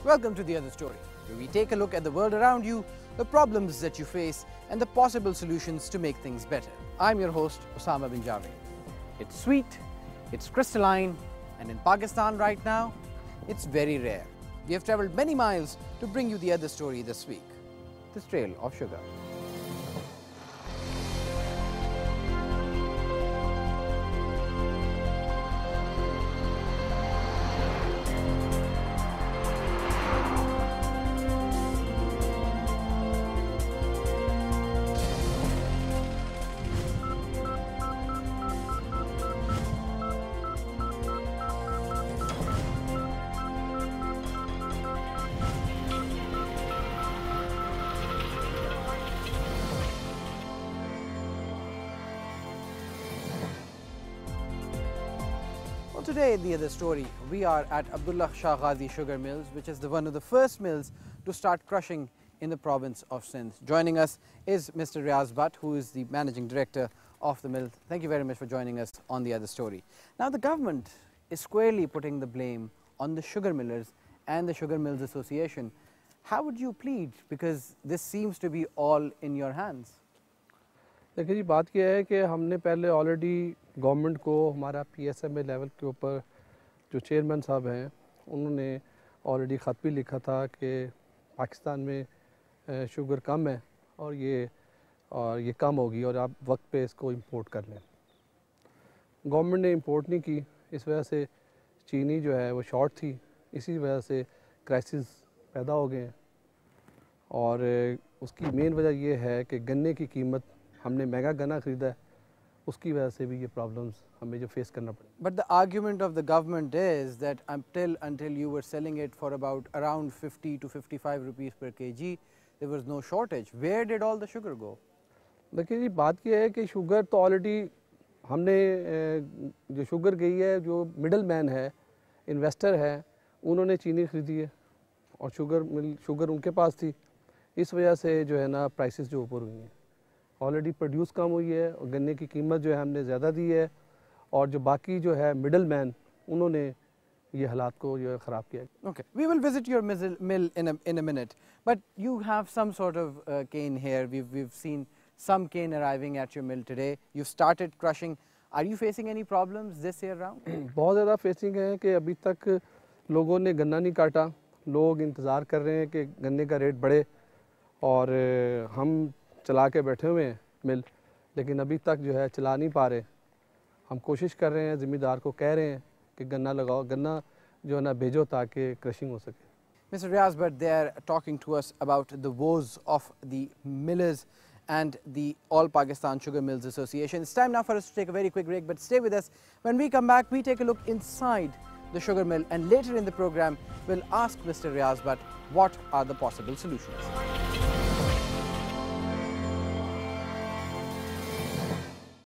Welcome to The Other Story, where we take a look at the world around you, the problems that you face, and the possible solutions to make things better. I'm your host, Osama bin Javed. It's sweet, it's crystalline, and in Pakistan right now, it's very rare. We have traveled many miles to bring you The Other Story this week, this trail of sugar. Today in The Other Story, we are at Abdullah Shah Ghazi Sugar Mills, which is one of the first mills to start crushing in the province of Sindh. Joining us is Mr. Riaz Butt, who is the Managing Director of the mill. Thank you very much for joining us on The Other Story. Now, the government is squarely putting the blame on the sugar millers and the Sugar Mills Association. How would you plead? Because this seems to be all in your hands. देखिए जी, बात यह है कि हमने पहले already government को हमारा पीएसएमए level के ऊपर जो चेयरमैन साहब हैं उन्होंने ऑलरेडी ख़त भी लिखा था कि पाकिस्तान में शुगर कम है और ये कम होगी और आप वक्त पे इसको इंपोर्ट कर लें। गवर्नमेंट ने इंपोर्ट नहीं की, इस वजह से चीनी जो है वो शॉर्ट थी, इसी वजह से क्राइसिस पैदा हो गए हैं। और उसकी मेन वजह ये है कि गन्ने की कीमत हमने महंगा गन्ना ख़रीदा है, उसकी वजह से भी ये प्रॉब्लम्स हमें जो फेस करना पड़े। But the argument of the government is that until you were selling it for around 50 to 55 rupees per kg, there was no shortage. Where did all the sugar go? देखिए जी, बात यह है कि sugar तो already हमने जो sugar गई है, जो मिडल मैन है, इन्वेस्टर है, उन्होंने चीनी ख़रीदी है और शुगर उनके पास थी, इस वजह से जो है ना प्राइसेस जो ऊपर हुई हैं। ऑलरेडी प्रोड्यूस कम हुई है और गन्ने की कीमत जो है हमने ज़्यादा दी है और जो बाकी जो है मिडल मैन उन्होंने ये हालात को जो है ख़राब किया। Okay, we will visit your mill in a minute, but you have some sort of cane here. We've seen some cane arriving at your mill today. You've started crushing. Are you facing any problems this year round? बहुत ज़्यादा facing है कि अभी तक लोगों ने गन्ना नहीं काटा, लोग इंतज़ार कर रहे हैं कि गन्ने का रेट बढ़े और हम चला के बैठे हुए हैं मिल, लेकिन अभी तक जो है चला नहीं पा रहे। हम कोशिश कर रहे हैं, ज़िम्मेदार को कह रहे हैं कि गन्ना लगाओ, गन्ना जो है ना भेजो ताकि क्रशिंग हो सके। Mr. Riaz, but they are talking to us about the woes of the millers and the All Pakistan Sugar Mills Association. It's time now for us to take a very quick break, but stay with us. When we come back, we take a look inside the sugar mill, and later in the program, we'll ask Mr. Riaz Butt what are the possible solutions.